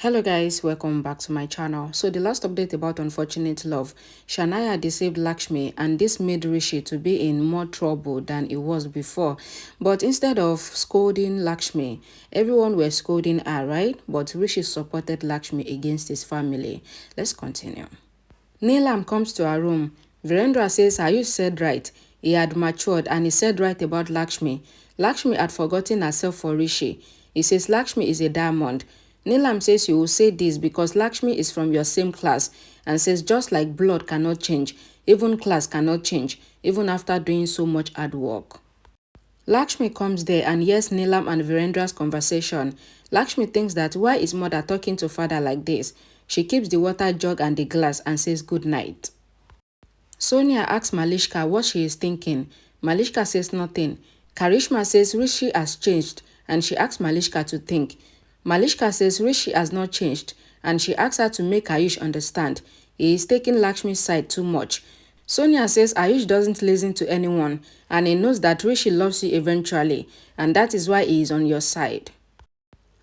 Hello guys, welcome back to my channel. So the last update about unfortunate love, Shanaya deceived Lakshmi and this made Rishi to be in more trouble than it was before. But instead of scolding Lakshmi, everyone were scolding her, right? But Rishi supported Lakshmi against his family. Let's continue. Neelam comes to her room. Virendra says Ayush said right. He had matured and he said right about Lakshmi. Lakshmi had forgotten herself for Rishi. He says Lakshmi is a diamond. Neelam says you will say this because Lakshmi is from your same class and says just like blood cannot change, even class cannot change, even after doing so much hard work. Lakshmi comes there and hears Neelam and Virendra's conversation. Lakshmi thinks that why is mother talking to father like this? She keeps the water jug and the glass and says good night. Sonia asks Malishka what she is thinking. Malishka says nothing. Karishma says Rishi has changed and she asks Malishka to think. Malishka says Rishi has not changed and she asks her to make Ayush understand. He is taking Lakshmi's side too much. Sonia says Ayush doesn't listen to anyone and he knows that Rishi loves you eventually and that is why he is on your side.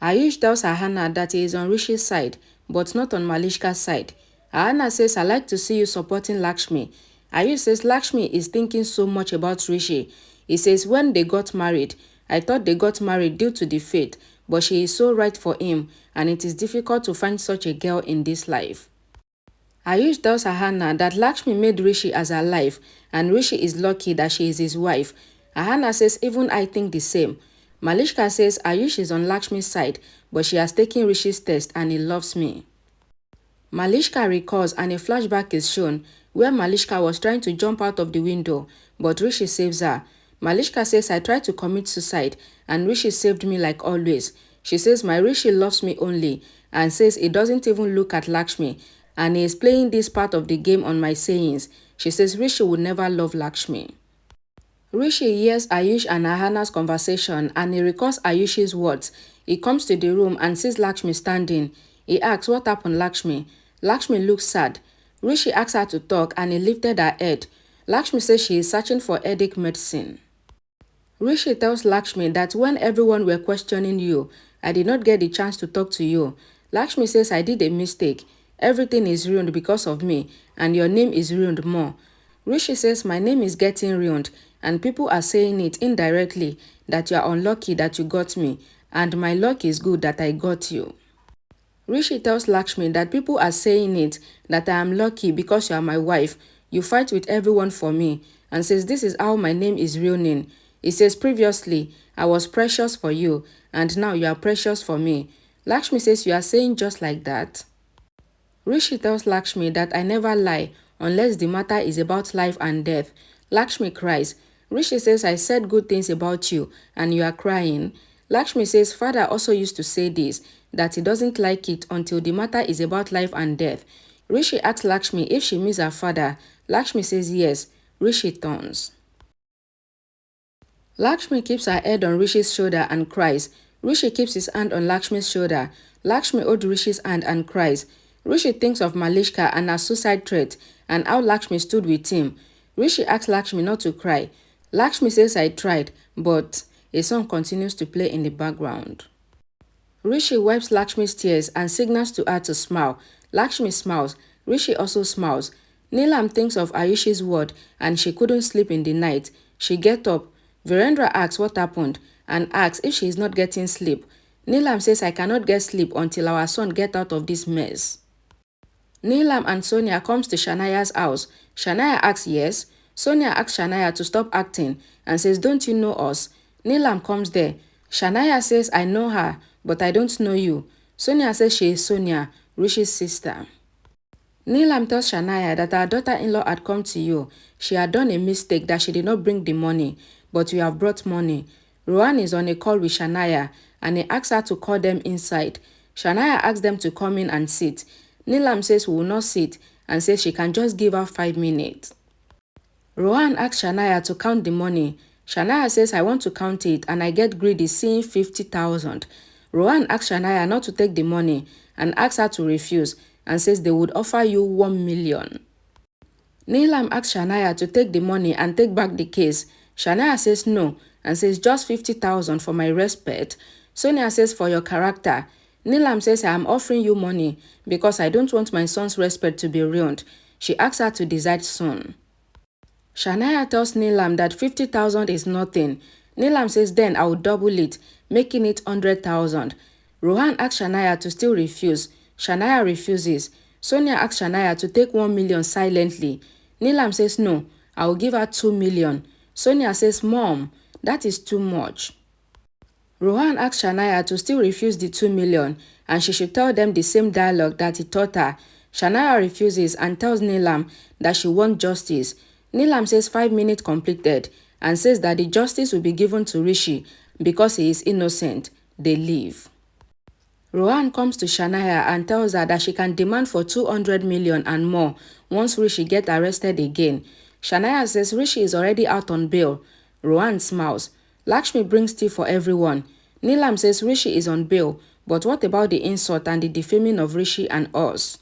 Ayush tells Ahana that he is on Rishi's side but not on Malishka's side. Ahana says I like to see you supporting Lakshmi. Ayush says Lakshmi is thinking so much about Rishi. He says when they got married, I thought they got married due to the fate, but she is so right for him and it is difficult to find such a girl in this life. Ayush tells Ahana that Lakshmi made Rishi as her life and Rishi is lucky that she is his wife. Ahana says even I think the same. Malishka says Ayush is on Lakshmi's side but she has taken Rishi's test and he loves me. Malishka recalls and a flashback is shown where Malishka was trying to jump out of the window but Rishi saves her. Malishka says I tried to commit suicide and Rishi saved me like always. She says my Rishi loves me only and says he doesn't even look at Lakshmi and he is playing this part of the game on my sayings. She says Rishi would never love Lakshmi. Rishi hears Ayush and Ahana's conversation and he recalls Ayush's words. He comes to the room and sees Lakshmi standing. He asks what happened Lakshmi. Lakshmi looks sad. Rishi asks her to talk and he lifted her head. Lakshmi says she is searching for headache medicine. Rishi tells Lakshmi that when everyone were questioning you, I did not get the chance to talk to you. Lakshmi says I did a mistake. Everything is ruined because of me and your name is ruined more. Rishi says my name is getting ruined and people are saying it indirectly that you are unlucky that you got me and my luck is good that I got you. Rishi tells Lakshmi that people are saying it that I am lucky because you are my wife. You fight with everyone for me and says this is how my name is ruining. He says previously I was precious for you and now you are precious for me. Lakshmi says you are saying just like that. Rishi tells Lakshmi that I never lie unless the matter is about life and death. Lakshmi cries. Rishi says I said good things about you and you are crying. Lakshmi says father also used to say this, that he doesn't like it until the matter is about life and death. Rishi asks Lakshmi if she meets her father. Lakshmi says yes. Rishi turns. Lakshmi keeps her head on Rishi's shoulder and cries. Rishi keeps his hand on Lakshmi's shoulder. Lakshmi holds Rishi's hand and cries. Rishi thinks of Malishka and her suicide threat and how Lakshmi stood with him. Rishi asks Lakshmi not to cry. Lakshmi says I tried, but a song continues to play in the background. Rishi wipes Lakshmi's tears and signals to her to smile. Lakshmi smiles. Rishi also smiles. Neelam thinks of Ayush's word and she couldn't sleep in the night. She gets up. Virendra asks what happened and asks if she is not getting sleep. Neelam says I cannot get sleep until our son gets out of this mess. Neelam and Sonia comes to Shanaya's house. Shanaya asks yes. Sonia asks Shanaya to stop acting and says don't you know us? Neelam comes there. Shanaya says I know her but I don't know you. Sonia says she is Sonia, Rishi's sister. Neelam tells Shanaya that her daughter-in-law had come to you. She had done a mistake that she did not bring the money, but you have brought money. Rohan is on a call with Shanaya and he asks her to call them inside. Shanaya asks them to come in and sit. Neelam says we will not sit and says she can just give her 5 minutes. Rohan asks Shanaya to count the money. Shanaya says I want to count it and I get greedy seeing 50,000. Rohan asks Shanaya not to take the money and asks her to refuse and says they would offer you 1 million. Neelam asks Shanaya to take the money and take back the case. Shanaya says no and says just 50,000 for my respect. Sonia says for your character. Neelam says, I am offering you money because I don't want my son's respect to be ruined. She asks her to decide soon. Shanaya tells Neelam that 50,000 is nothing. Neelam says then I will double it, making it 100,000. Rohan asks Shanaya to still refuse. Shanaya refuses. Sonia asks Shanaya to take 1 million silently. Neelam says no, I will give her 2 million. Sonia says, Mom, that is too much. Rohan asks Shanaya to still refuse the 2 million and she should tell them the same dialogue that he taught her. Shanaya refuses and tells Neelam that she wants justice. Neelam says 5 minutes completed and says that the justice will be given to Rishi because he is innocent. They leave. Rohan comes to Shanaya and tells her that she can demand for 200 million and more once Rishi gets arrested again. Shanaya says Rishi is already out on bail. Rohan smiles. Lakshmi brings tea for everyone. Neelam says Rishi is on bail, but what about the insult and the defaming of Rishi and us?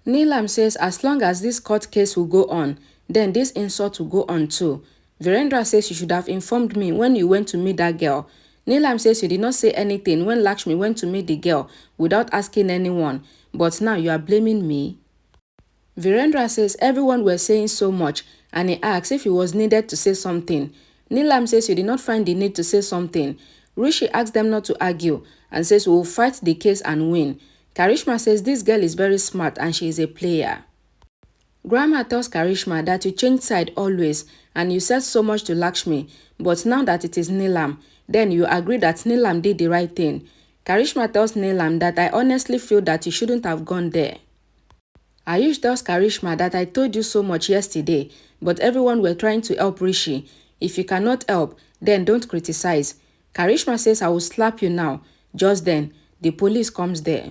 Neelam says as long as this court case will go on, then this insult will go on too. Virendra says you should have informed me when you went to meet that girl. Neelam says you did not say anything when Lakshmi went to meet the girl without asking anyone, but now you are blaming me. Virendra says everyone were saying so much and he asks if he was needed to say something. Neelam says you did not find the need to say something. Rishi asks them not to argue and says we will fight the case and win. Karishma says this girl is very smart and she is a player. Grandma tells Karishma that you change side always and you said so much to Lakshmi, but now that it is Neelam, then you agree that Neelam did the right thing. Karishma tells Neelam that I honestly feel that you shouldn't have gone there. Ayush tells Karishma that I told you so much yesterday, but everyone were trying to help Rishi. If you cannot help, then don't criticize. Karishma says I will slap you now. Just then, the police comes there.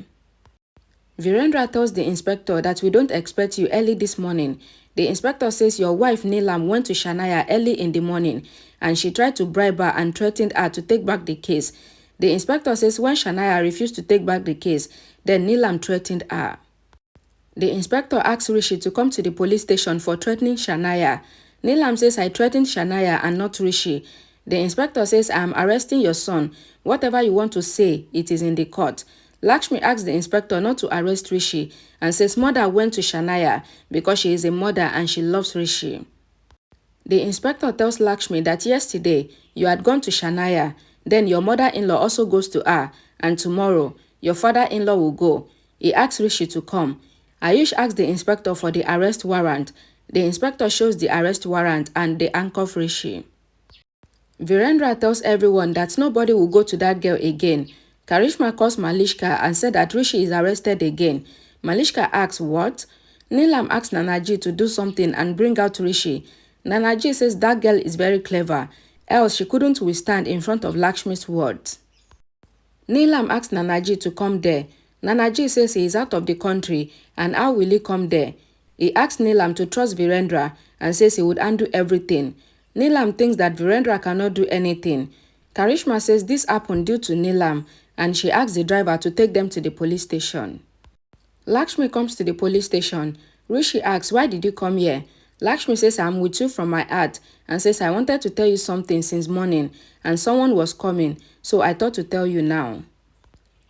Virendra tells the inspector that we don't expect you early this morning. The inspector says your wife Neelam went to Shanaya early in the morning and she tried to bribe her and threatened her to take back the case. The inspector says when Shanaya refused to take back the case, then Neelam threatened her. The inspector asks Rishi to come to the police station for threatening Shanaya. Neelam says I threatened Shanaya and not Rishi. The inspector says I am arresting your son. Whatever you want to say, it is in the court. Lakshmi asks the inspector not to arrest Rishi and says mother went to Shanaya because she is a mother and she loves Rishi. The inspector tells Lakshmi that yesterday you had gone to Shanaya, then your mother-in-law also goes to her, and tomorrow your father-in-law will go. He asks Rishi to come. Ayush asks the inspector for the arrest warrant. The inspector shows the arrest warrant and they handcuff Rishi. Virendra tells everyone that nobody will go to that girl again. Karishma calls Malishka and said that Rishi is arrested again. Malishka asks what? Neelam asks Nanaji to do something and bring out Rishi. Nanaji says that girl is very clever, else she couldn't withstand in front of Lakshmi's words. Neelam asks Nanaji to come there. Nanaji says he is out of the country and how will he come there? He asks Neelam to trust Virendra and says he would undo everything. Neelam thinks that Virendra cannot do anything. Karishma says this happened due to Neelam and she asks the driver to take them to the police station. Lakshmi comes to the police station. Rishi asks, why did you come here? Lakshmi says, I'm with you from my heart and says, I wanted to tell you something since morning and someone was coming, so I thought to tell you now.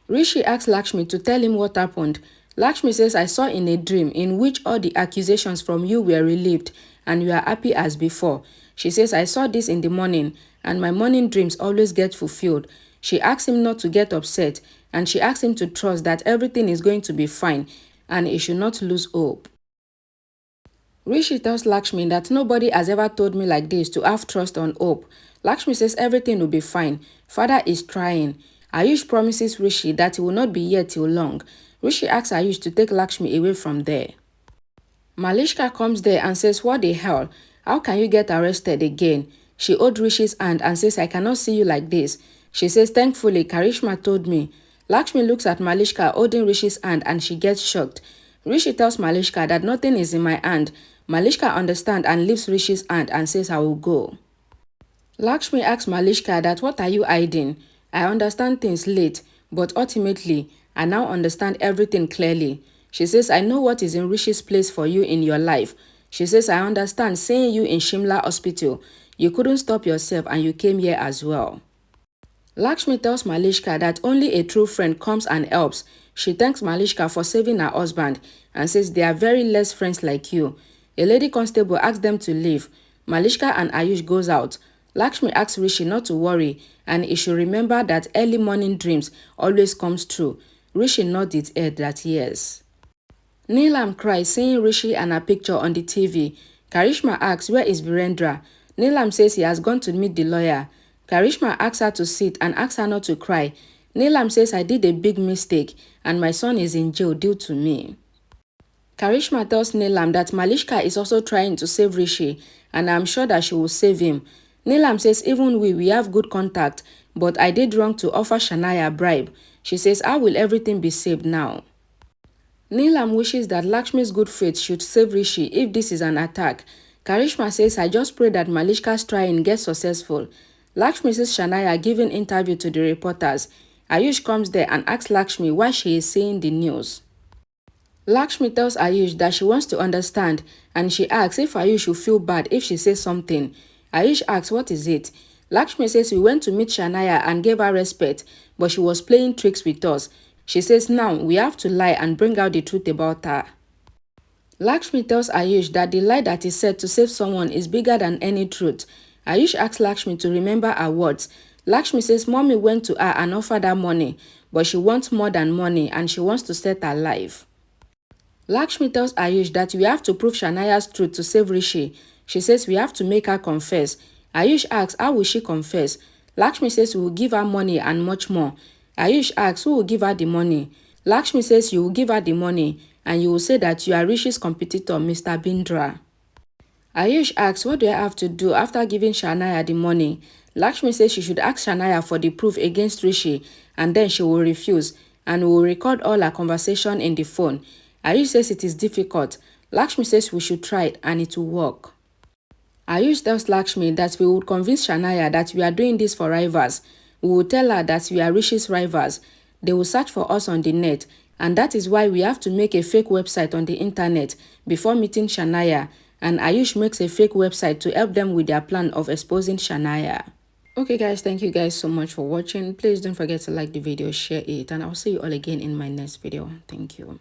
Rishi asks Lakshmi to tell him what happened. Lakshmi says, I saw in a dream in which all the accusations from you were relieved and you are happy as before. She says, I saw this in the morning and my morning dreams always get fulfilled. She asks him not to get upset and she asks him to trust that everything is going to be fine and he should not lose hope. Rishi tells Lakshmi that nobody has ever told me like this to have trust and hope. Lakshmi says everything will be fine. Father is trying. Ayush promises Rishi that he will not be here till long. Rishi asks Ayush to take Lakshmi away from there. Malishka comes there and says, what the hell? How can you get arrested again? She owed Rishi's hand and says, I cannot see you like this. She says, thankfully, Karishma told me. Lakshmi looks at Malishka holding Rishi's hand and she gets shocked. Rishi tells Malishka that nothing is in my hand. Malishka understands and leaves Rishi's hand and says, I will go. Lakshmi asks Malishka that what are you hiding? I understand things late, but ultimately, I now understand everything clearly. She says, I know what is in Rishi's place for you in your life. She says, I understand seeing you in Shimla Hospital. You couldn't stop yourself and you came here as well. Lakshmi tells Malishka that only a true friend comes and helps. She thanks Malishka for saving her husband and says they are very less friends like you. A lady constable asks them to leave. Malishka and Ayush goes out. Lakshmi asks Rishi not to worry and he should remember that early morning dreams always comes true. Rishi nods his head that yes. Neelam cries seeing Rishi and her picture on the TV. Karishma asks where is Virendra. Neelam says he has gone to meet the lawyer. Karishma asks her to sit and asks her not to cry. Neelam says I did a big mistake and my son is in jail due to me. Karishma tells Neelam that Malishka is also trying to save Rishi and I'm sure that she will save him. Neelam says even we have good contact, but I did wrong to offer Shanaya a bribe. She says how will everything be saved now? Neelam wishes that Lakshmi's good faith should save Rishi if this is an attack. Karishma says I just pray that Malishka's trying gets successful. Lakshmi says Shanaya giving interview to the reporters. Ayush comes there and asks Lakshmi why she is saying the news. Lakshmi tells Ayush that she wants to understand and she asks if Ayush will feel bad if she says something. Ayush asks what is it? Lakshmi says we went to meet Shanaya and gave her respect, but she was playing tricks with us. She says now we have to lie and bring out the truth about her. Lakshmi tells Ayush that the lie that is said to save someone is bigger than any truth. Ayush asks Lakshmi to remember her words. Lakshmi says mommy went to her and offered her money, but she wants more than money and she wants to set her life. Lakshmi tells Ayush that we have to prove Shanaya's truth to save Rishi. She says we have to make her confess. Ayush asks how will she confess? Lakshmi says we will give her money and much more. Ayush asks who will give her the money. Lakshmi says you will give her the money and you will say that you are Rishi's competitor, Mr. Bindra. Ayush asks what do I have to do after giving Shanaya the money. Lakshmi says she should ask Shanaya for the proof against Rishi and then she will refuse and will record all her conversation in the phone. Ayush says it is difficult. Lakshmi says we should try it and it will work. Ayush tells Lakshmi that we would convince Shanaya that we are doing this for rivals. We will tell her that we are Rishi's rivals. They will search for us on the net and that is why we have to make a fake website on the internet before meeting Shanaya, and Ayush makes a fake website to help them with their plan of exposing Shanaya. Okay guys, thank you guys so much for watching. Please don't forget to like the video, share it, and I'll see you all again in my next video. Thank you.